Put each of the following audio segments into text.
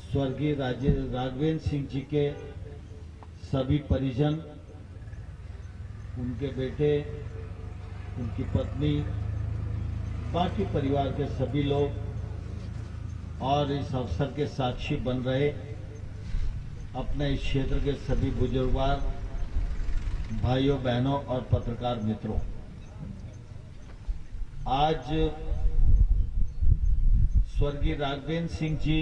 स्वर्गीय राघवेंद्र सिंह जी के सभी परिजन, उनके बेटे, उनकी पत्नी, बाकी परिवार के सभी लोग और इस अवसर के साक्षी बन रहे अपने इस क्षेत्र के सभी बुजुर्गवार भाइयों बहनों और पत्रकार मित्रों, आज स्वर्गीय राघवेंद्र सिंह जी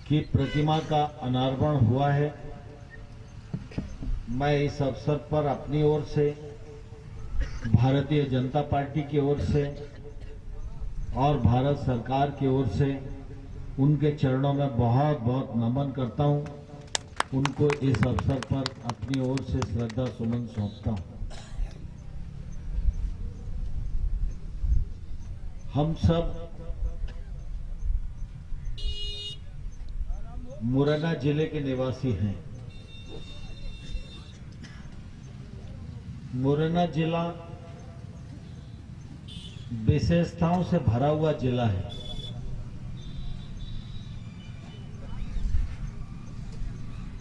की प्रतिमा का अनावरण हुआ है। मैं इस अवसर पर अपनी ओर से, भारतीय जनता पार्टी की ओर से और भारत सरकार की ओर से उनके चरणों में बहुत बहुत नमन करता हूं। उनको इस अवसर पर अपनी ओर से श्रद्धा सुमन सौंपता हूं। हम सब मुरैना जिले के निवासी हैं। मुरैना जिला विशेषताओं से भरा हुआ जिला है।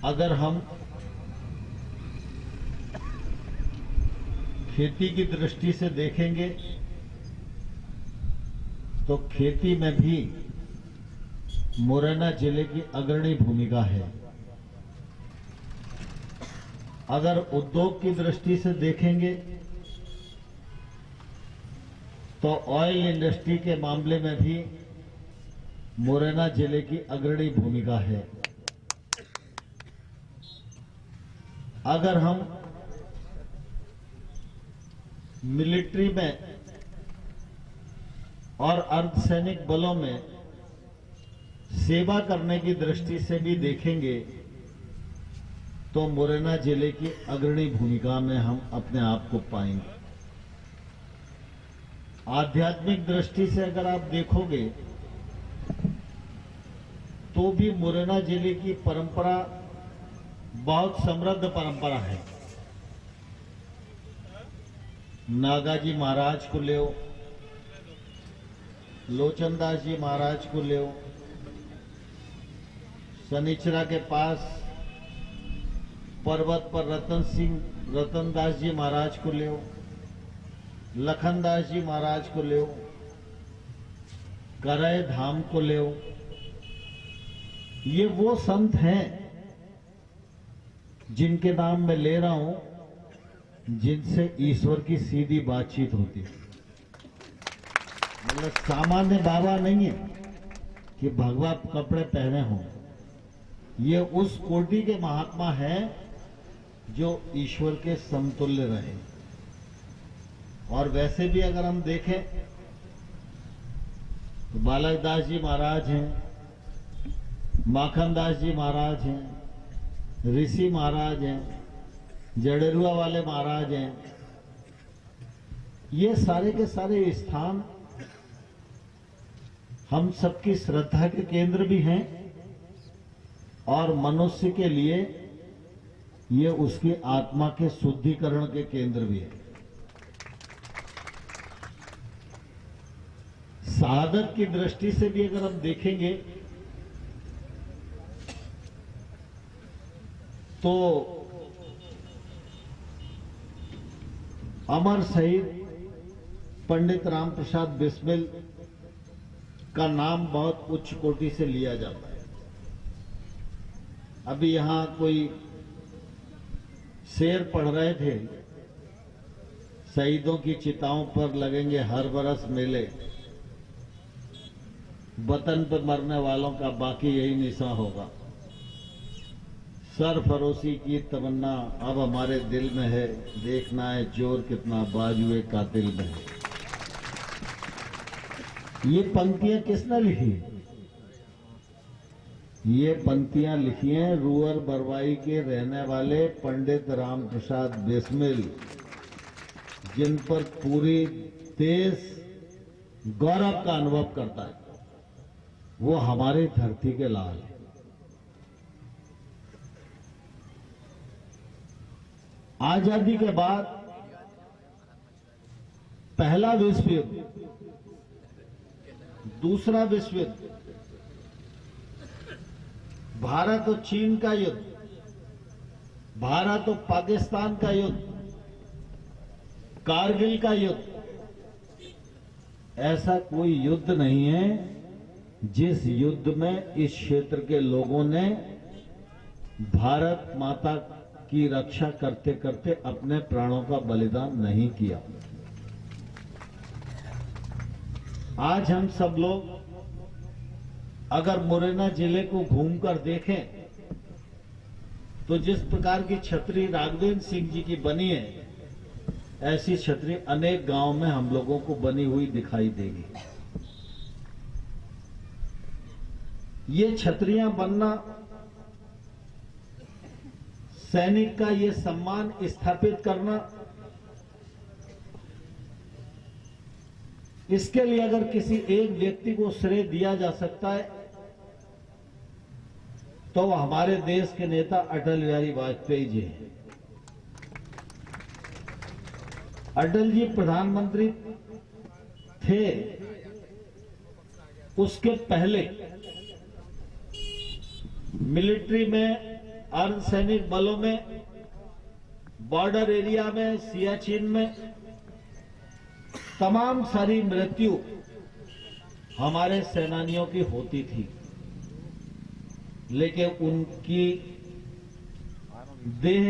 अगर हम खेती की दृष्टि से देखेंगे तो खेती में भी मुरैना जिले की अग्रणी भूमिका है। अगर उद्योग की दृष्टि से देखेंगे तो ऑयल इंडस्ट्री के मामले में भी मुरैना जिले की अग्रणी भूमिका है। अगर हम मिलिट्री में और अर्धसैनिक बलों में सेवा करने की दृष्टि से भी देखेंगे तो मुरैना जिले की अग्रणी भूमिका में हम अपने आप को पाएंगे। आध्यात्मिक दृष्टि से अगर आप देखोगे तो भी मुरैना जिले की परंपरा बहुत समृद्ध परंपरा है। नागाजी महाराज को ले, लोचनदास जी महाराज को ले, सनिचरा के पास पर्वत पर रतनदास जी महाराज को ले, लखनदास जी महाराज को ले, करय धाम को ले, ये वो संत हैं जिनके नाम मैं ले रहा हूं, जिनसे ईश्वर की सीधी बातचीत होती है। मतलब सामान्य बाबा नहीं है कि भगवा कपड़े पहने हों। ये उस कोटि के महात्मा हैं जो ईश्वर के समतुल्य रहे। और वैसे भी अगर हम देखें तो बालक दास जी महाराज हैं, माखन दास जी महाराज हैं, ऋषि महाराज हैं, जडेरुआ वाले महाराज हैं। ये सारे के सारे स्थान हम सबकी श्रद्धा के केंद्र भी हैं और मनुष्य के लिए ये उसकी आत्मा के शुद्धिकरण के केंद्र भी है। शहादत की दृष्टि से भी अगर हम देखेंगे तो अमर शहीद पंडित राम प्रसाद बिस्मिल का नाम बहुत उच्च कोटि से लिया जाता है। अभी यहां कोई शेर पढ़ रहे थे, शहीदों की चिताओं पर लगेंगे हर बरस मेले, वतन पर मरने वालों का बाकी यही निशा होगा। सरफरोशी की तमन्ना अब हमारे दिल में है, देखना है जोर कितना बाजुए कातिल में है। ये पंक्तियां किसने लिखी? ये पंक्तियां लिखी हैं रूअर बरवाई के रहने वाले पंडित राम प्रसाद बिस्मिल, जिन पर पूरी देश गौरव का अनुभव करता है। वो हमारी धरती के लाल है। आजादी के बाद पहला विश्व युद्ध, दूसरा विश्व युद्ध भारत और चीन का युद्ध, भारत और पाकिस्तान का युद्ध, कारगिल का युद्ध, ऐसा कोई युद्ध नहीं है जिस युद्ध में इस क्षेत्र के लोगों ने भारत माता की रक्षा करते करते अपने प्राणों का बलिदान नहीं किया। आज हम सब लोग अगर मुरैना जिले को घूमकर देखें तो जिस प्रकार की छतरी राघवेंद्र सिंह जी की बनी है, ऐसी छतरी अनेक गांव में हम लोगों को बनी हुई दिखाई देगी। ये छतरियां बनना, सैनिक का ये सम्मान स्थापित करना, इसके लिए अगर किसी एक व्यक्ति को श्रेय दिया जा सकता है तो वो हमारे देश के नेता अटल बिहारी वाजपेयी जी हैं। अटल जी प्रधानमंत्री थे, उसके पहले मिलिट्री में, अर्धसैनिक बलों में, बॉर्डर एरिया में, सियाचिन में तमाम सारी मृत्यु हमारे सेनानियों की होती थी, लेकिन उनकी देह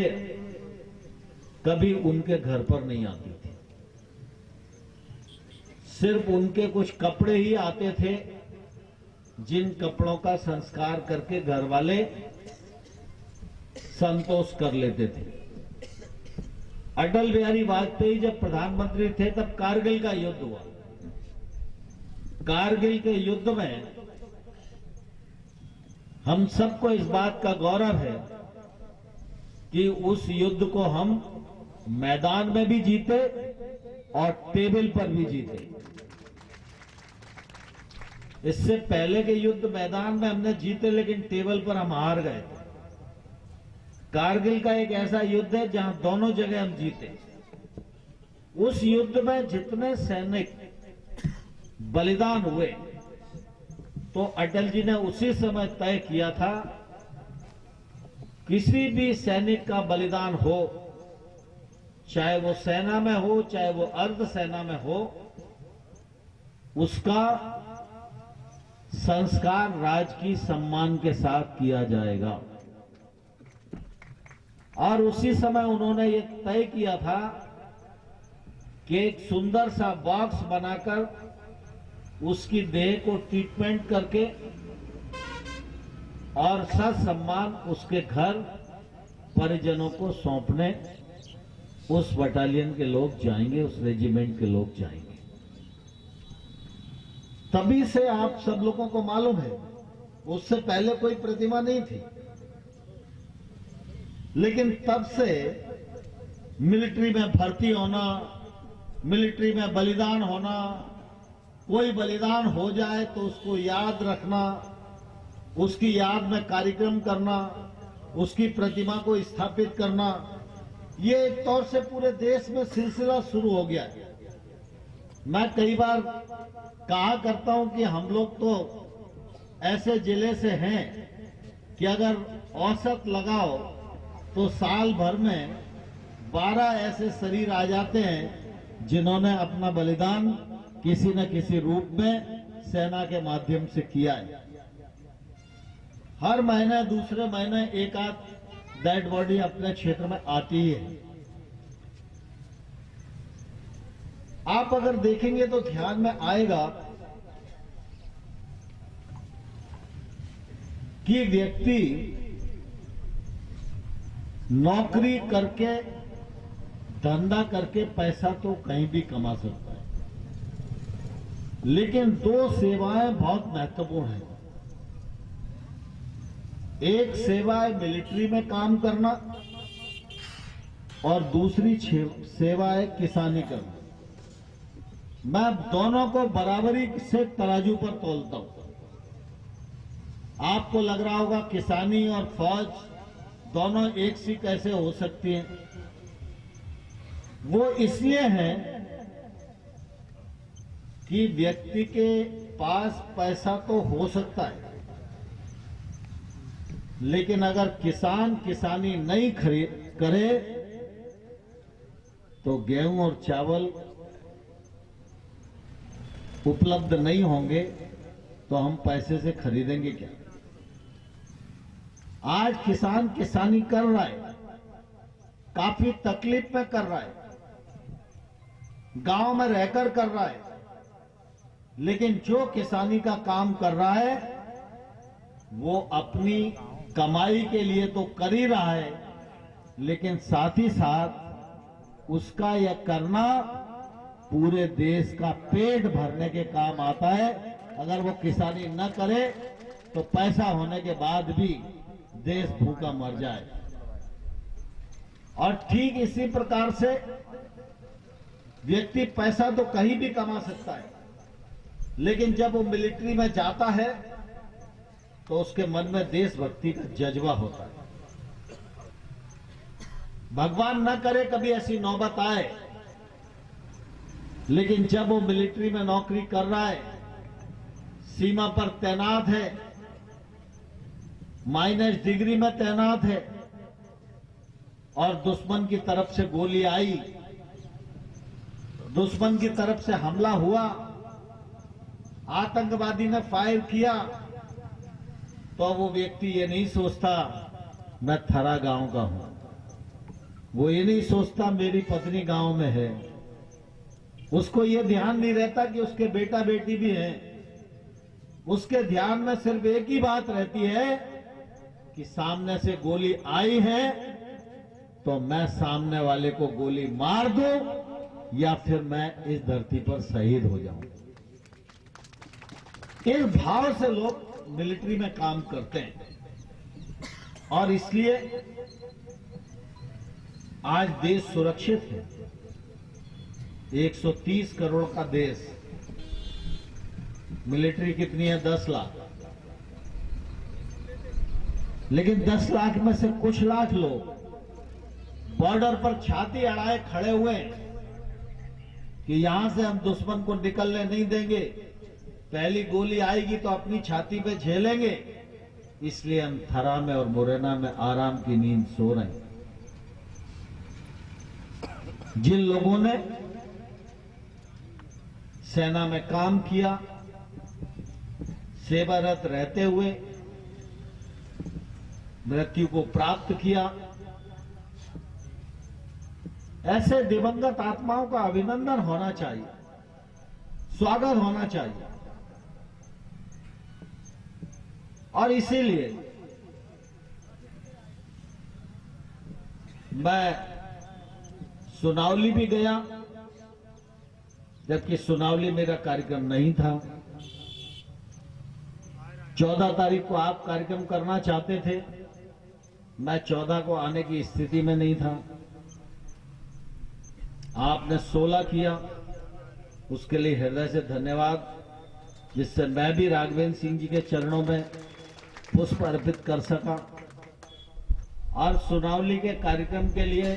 कभी उनके घर पर नहीं आती थी। सिर्फ उनके कुछ कपड़े ही आते थे, जिन कपड़ों का संस्कार करके घर वाले संतोष कर लेते थे। अटल बिहारी वाजपेयी जब प्रधानमंत्री थे तब कारगिल का युद्ध हुआ। कारगिल के युद्ध में हम सबको इस बात का गौरव है कि उस युद्ध को हम मैदान में भी जीते और टेबल पर भी जीते। इससे पहले के युद्ध मैदान में हमने जीते, लेकिन टेबल पर हम हार गए। कारगिल का एक ऐसा युद्ध है जहां दोनों जगह हम जीते। उस युद्ध में जितने सैनिक बलिदान हुए, तो अटल जी ने उसी समय तय किया था, किसी भी सैनिक का बलिदान हो, चाहे वो सेना में हो, चाहे वो अर्ध सेना में हो, उसका संस्कार राजकीय सम्मान के साथ किया जाएगा। और उसी समय उन्होंने ये तय किया था कि एक सुंदर सा बॉक्स बनाकर उसकी देह को ट्रीटमेंट करके और ससम्मान उसके घर परिजनों को सौंपने उस बटालियन के लोग जाएंगे, उस रेजिमेंट के लोग जाएंगे। तभी से आप सब लोगों को मालूम है, उससे पहले कोई प्रतिमा नहीं थी, लेकिन तब से मिलिट्री में भर्ती होना, मिलिट्री में बलिदान होना, कोई बलिदान हो जाए तो उसको याद रखना, उसकी याद में कार्यक्रम करना, उसकी प्रतिमा को स्थापित करना, ये एक तौर से पूरे देश में सिलसिला शुरू हो गया है। मैं कई बार कहा करता हूं कि हम लोग तो ऐसे जिले से हैं कि अगर औसत लगाओ तो साल भर में 12 ऐसे शरीर आ जाते हैं जिन्होंने अपना बलिदान किसी न किसी रूप में सेना के माध्यम से किया है। हर महीने, दूसरे महीने एक आध डेड बॉडी अपने क्षेत्र में आती ही है। आप अगर देखेंगे तो ध्यान में आएगा कि व्यक्ति नौकरी करके, धंधा करके पैसा तो कहीं भी कमा सकता है, लेकिन दो सेवाएं बहुत महत्वपूर्ण हैं। एक सेवा है मिलिट्री में काम करना और दूसरी सेवा है किसानी करना। मैं दोनों को बराबरी से तराजू पर तोलता हूं। आपको लग रहा होगा किसानी और फौज दोनों एक सी कैसे हो सकती हैं? वो इसलिए है कि व्यक्ति के पास पैसा तो हो सकता है, लेकिन अगर किसान किसानी नहीं खरीद करे तो गेहूं और चावल उपलब्ध नहीं होंगे तो हम पैसे से खरीदेंगे क्या। आज किसान किसानी कर रहा है, काफी तकलीफ में कर रहा है, गांव में रहकर कर रहा है, लेकिन जो किसानी का काम कर रहा है वो अपनी कमाई के लिए तो कर ही रहा है, लेकिन साथ ही साथ उसका यह करना पूरे देश का पेट भरने के काम आता है। अगर वो किसानी न करे तो पैसा होने के बाद भी देश भूखा मर जाए। और ठीक इसी प्रकार से व्यक्ति पैसा तो कहीं भी कमा सकता है, लेकिन जब वो मिलिट्री में जाता है तो उसके मन में देशभक्ति का जज्बा होता है। भगवान न करे कभी ऐसी नौबत आए, लेकिन जब वो मिलिट्री में नौकरी कर रहा है, सीमा पर तैनात है, माइनस डिग्री में तैनात है और दुश्मन की तरफ से गोली आई, दुश्मन की तरफ से हमला हुआ, आतंकवादी ने फायर किया, तो वो व्यक्ति ये नहीं सोचता मैं थरा गांव का हूं, वो ये नहीं सोचता मेरी पत्नी गांव में है, उसको ये ध्यान नहीं रहता कि उसके बेटा बेटी भी हैं। उसके ध्यान में सिर्फ एक ही बात रहती है कि सामने से गोली आई है तो मैं सामने वाले को गोली मार दूं या फिर मैं इस धरती पर शहीद हो जाऊं। इस भाव से लोग मिलिट्री में काम करते हैं और इसलिए आज देश सुरक्षित है। 130 करोड़ का देश, मिलिट्री कितनी है? 10 लाख। लेकिन 10 लाख में से कुछ लाख लोग बॉर्डर पर छाती अड़ाए खड़े हुए हैं कि यहां से हम दुश्मन को निकलने नहीं देंगे, पहली गोली आएगी तो अपनी छाती पे झेलेंगे, इसलिए हम थरा में और मुरैना में आराम की नींद सो रहे हैं। जिन लोगों ने सेना में काम किया, सेवारत रहते हुए मृत्यु को प्राप्त किया, ऐसे दिवंगत आत्माओं का अभिनंदन होना चाहिए, स्वागत होना चाहिए। और इसीलिए मैं सुनावली भी गया, जबकि सुनावली मेरा कार्यक्रम नहीं था। 14 तारीख को आप कार्यक्रम करना चाहते थे, मैं 14 को आने की स्थिति में नहीं था। आपने 16 किया, उसके लिए हृदय से धन्यवाद, जिससे मैं भी राघवेंद्र सिंह जी के चरणों में पुष्प अर्पित कर सका। और सुनावली के कार्यक्रम के लिए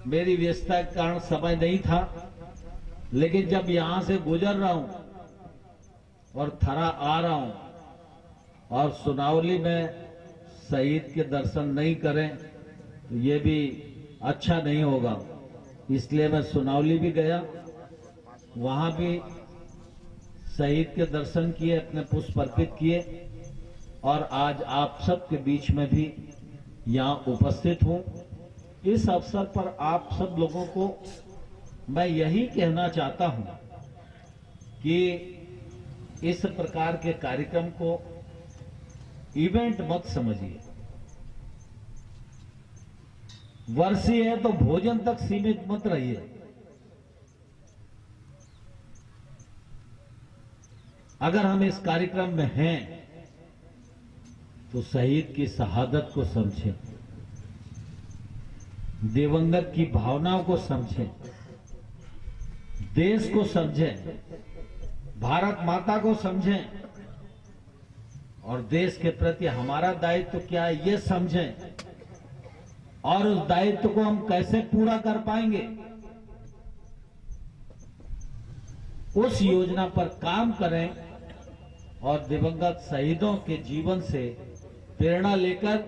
मेरी व्यस्तता के कारण समय नहीं था, लेकिन जब यहां से गुजर रहा हूं और थरा आ रहा हूं और सुनावली में शहीद के दर्शन नहीं करें तो ये भी अच्छा नहीं होगा, इसलिए मैं सुनावली भी गया, वहां भी शहीद के दर्शन किए, अपने पुष्प अर्पित किए और आज आप सबके बीच में भी यहां उपस्थित हूं। इस अवसर पर आप सब लोगों को मैं यही कहना चाहता हूं कि इस प्रकार के कार्यक्रम को इवेंट मत समझिए। वर्षी है तो भोजन तक सीमित मत रहिए। अगर हम इस कार्यक्रम में हैं तो शहीद की शहादत को समझें, दिवंगत की भावनाओं को समझें, देश को समझें, भारत माता को समझें और देश के प्रति हमारा दायित्व क्या है ये समझें और उस दायित्व को हम कैसे पूरा कर पाएंगे उस योजना पर काम करें और दिवंगत शहीदों के जीवन से प्रेरणा लेकर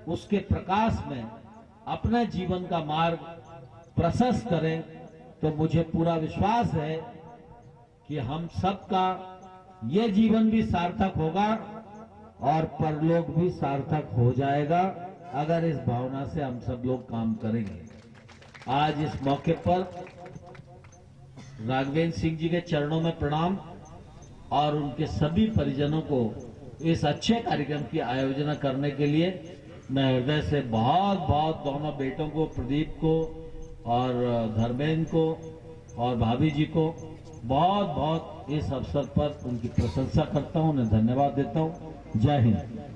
उसके प्रकाश में अपने जीवन का मार्ग प्रशस्त करें, तो मुझे पूरा विश्वास है कि हम सबका ये जीवन भी सार्थक होगा और परलोक भी सार्थक हो जाएगा, अगर इस भावना से हम सब लोग काम करेंगे। आज इस मौके पर राघवेंद्र सिंह जी के चरणों में प्रणाम और उनके सभी परिजनों को इस अच्छे कार्यक्रम की आयोजना करने के लिए मैं हृदय से बहुत बहुत दोनों बेटों को, प्रदीप को और धर्मेंद्र को और भाभी जी को बहुत बहुत इस अवसर पर उनकी प्रशंसा करता हूं, उन्हें धन्यवाद देता हूं। जय हिंद।